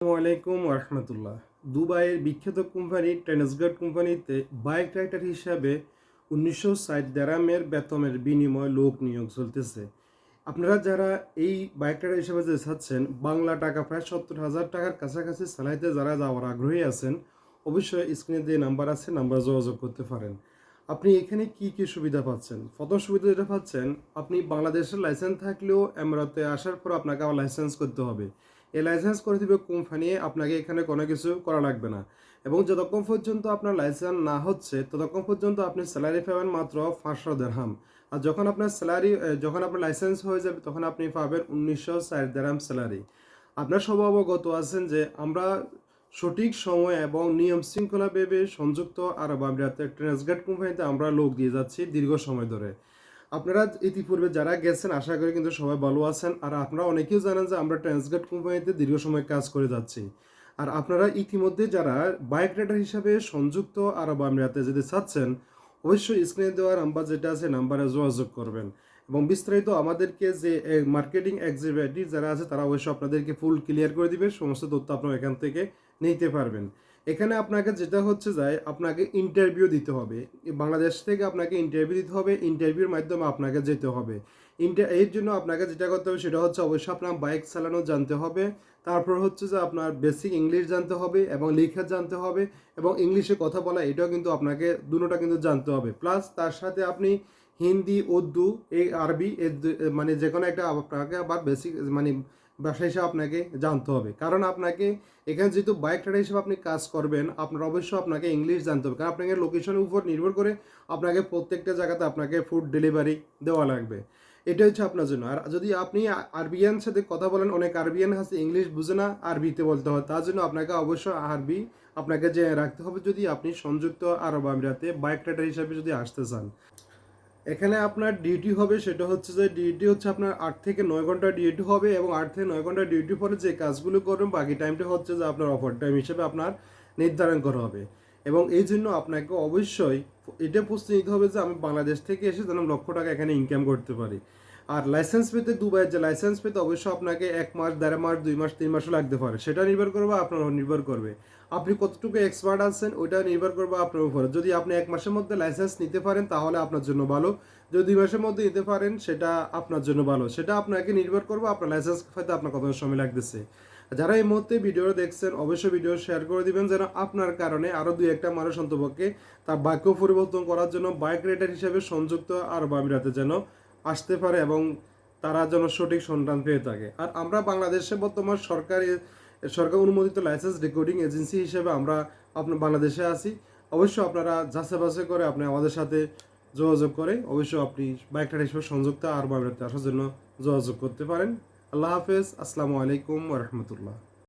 আসসালামু আলাইকুম রহমতুল্লাহ। দুবাইয়ের বিখ্যাত কোম্পানি ট্রান্সগার্ড কোম্পানিতে বাইক রাইডার হিসাবে 1960 দেরামের বেতনের বিনিময়ে লোক নিয়োগ চলতেছে। আপনারা যারা এই বাইক রাইডার হিসেবে যে চাচ্ছেন, বাংলা টাকা প্রায় 70,000 টাকার কাছাকাছি স্যালারিতে যারা যাওয়ার আগ্রহী আছেন, অবশ্যই স্ক্রিনে যে নাম্বার আছে নাম্বার যোগাযোগ করতে পারেন। আপনি এখানে কি কি সুবিধা পাচ্ছেন? প্রথম সুবিধা যেটা পাচ্ছেন, আপনি বাংলাদেশের লাইসেন্স থাকলেও এমরাতে আসার পর আপনাকে আবার লাইসেন্স করতে হবে। এই লাইসেন্স করে দিবে কোম্পানি, আপনাকে এখানে কোনো কিছু করা লাগবে না। এবং যতক্ষণ পর্যন্ত আপনার লাইসেন্স না হচ্ছে ততক্ষণ পর্যন্ত আপনি স্যালারি পাবেন মাত্র 500 দিরহাম। আর যখন আপনার যখন আপনার লাইসেন্স হয়ে যাবে তখন আপনি পাবেন 1960 দিরহাম স্যালারি। আপনার সব অবগত আছেন যে আমরা সঠিক সময় এবং নিয়ম শৃঙ্খলা ভেবে সংযুক্ত আরব আমিরাতের ট্রান্সগার্ড কোম্পানিতে আমরা লোক দিয়ে যাচ্ছি দীর্ঘ সময় ধরে। আপনারা ইতিপূর্বে যারা গেছেন আশা করি কিন্তু সবাই ভালো আছেন। আর আপনারা অনেকেও জানেন যে আমরা ট্রান্সগার্ড কোম্পানিতে দীর্ঘ সময় কাজ করে যাচ্ছি। আর আপনারা ইতিমধ্যে যারা বাইক রাইডার হিসাবে সংযুক্ত আরব আমিরাতে যেতে চাচ্ছেন, অবশ্যই স্ক্রিনে দেওয়া নাম্বার যেটা আছে নাম্বারে যোগাযোগ করবেন। এবং বিস্তারিত আমাদেরকে যে মার্কেটিং এক্সিকিউটিভ যারা আছে তারা অবশ্যই আপনাদেরকে ফুল ক্লিয়ার করে দিবে, সমস্ত তথ্য আপনারা এখান থেকে নিতে পারবেন। এখানে আপনাকে যেটা হচ্ছে যায় আপনাকে ইন্টারভিউ দিতে হবে। বাংলাদেশ থেকে আপনাকে ইন্টারভিউ দিতে হবে, ইন্টারভিউর মাধ্যমে আপনাকে যেতে হবে। এর জন্য আপনাকে যেটা করতে হবে সেটা হচ্ছে অবশ্যই আপনার বাইক চালানো জানতে হবে। তারপর হচ্ছে যে আপনার বেসিক ইংলিশ জানতে হবে এবং লেখা জানতে হবে এবং ইংলিশে কথা বলা এটাও কিন্তু আপনাকে দুটোটা কিন্তু জানতে হবে। প্লাস তার সাথে আপনি হিন্দি, উর্দু, এই আরবি মানে যে কোনো একটা আপনাকে আবার বেসিক মানে ব্যবসা হিসাবে আপনাকে জানতে হবে। কারণ আপনাকে এখানে যেহেতু বাইক রাইডার হিসেবে আপনি কাজ করবেন, আপনার অবশ্যই আপনাকে ইংলিশ জানতে হবে। কারণ আপনাকে লোকেশনের উপর নির্ভর করে আপনাকে প্রত্যেকটা জায়গাতে আপনাকে ফুড ডেলিভারি দেওয়া লাগবে। এটা হচ্ছে আপনার জন্য। আর যদি আপনি আরবিয়ান সাথে কথা বলেন, অনেক আরবিয়ান আছে ইংলিশ বুঝে না, আরবিতে বলতে হয়, তার জন্য আপনাকে অবশ্যই আরবি আপনাকে যে রাখতে হবে যদি আপনি সংযুক্ত আরব আমিরাতে বাইক রাইডার হিসাবে যদি আসতে চান। এখানে আপনার ডিউটি হবে সেটা হচ্ছে যে ডিউটি হচ্ছে আপনার 8 থেকে 9 ঘন্টা ডিউটি হবে এবং 8 থেকে 9 ঘন্টা ডিউটি পরে যে কাজগুলো করবেন বাকি টাইমটা হচ্ছে যে আপনার ওভার টাইম হিসেবে আপনার নির্ধারণ করা হবে। এবং এই জন্য আপনাকে অবশ্যই এটা প্রস্তুতি নিতে হবে যে আমি বাংলাদেশ থেকে এসে যেন 1,00,000 টাকা এখানে ইনকাম করতে পারি। আর লাইসেন্স পেতে দুবাইয়ের যে লাইসেন্স পেতে অবশ্যই আপনাকে 1 মাস, 1.5 মাস, 2 মাস, 3 মাসও লাগতে পারে। সেটা নির্ভর করবে আপনার নির্ভর করবে আপনি কতটুকু এক্সপার্ট আছেন, ওইটা নির্ভর করবে আপনার উপরে। যদি আপনি 1 মাসের মধ্যে লাইসেন্স নিতে পারেন তাহলে আপনার জন্য ভালো, যদি 2 মাসের মধ্যে নিতে পারেন সেটা আপনার জন্য ভালো। সেটা আপনাকে নির্ভর করবে আপনার লাইসেন্স পাইতে আপনার কত সময় লাগতেছে। যারা এই মুহূর্তে ভিডিও দেখছেন অবশ্যই ভিডিও শেয়ার করে দিবেন যেন আপনার কারণে আরও 2-1টা মানুষ অন্তপক্ষে তার ভাগ্য পরিবর্তন করার জন্য বাইক রাইডার হিসেবে সংযুক্ত আরব আমিরাতে যেন আসতে পারে এবং তারা যেন সঠিক সন্ধান পেয়ে থাকে। আর আমরা বাংলাদেশে বর্তমান সরকার অনুমোদিত লাইসেন্স রেকর্ডিং এজেন্সি হিসেবে আমরা আপনার বাংলাদেশে আছি। অবশ্যই আপনারা যাচাই বাছাই করে আপনি আমাদের সাথে যোগাযোগ করে অবশ্যই আপনি বাইক রাইডার হিসেবে সংযুক্ত আরব আমিরাতে আসার জন্য যোগাযোগ করতে পারেন। আল্লাহ হাফেজ। আসসালামু আলাইকুম রহমতুল্লাহ।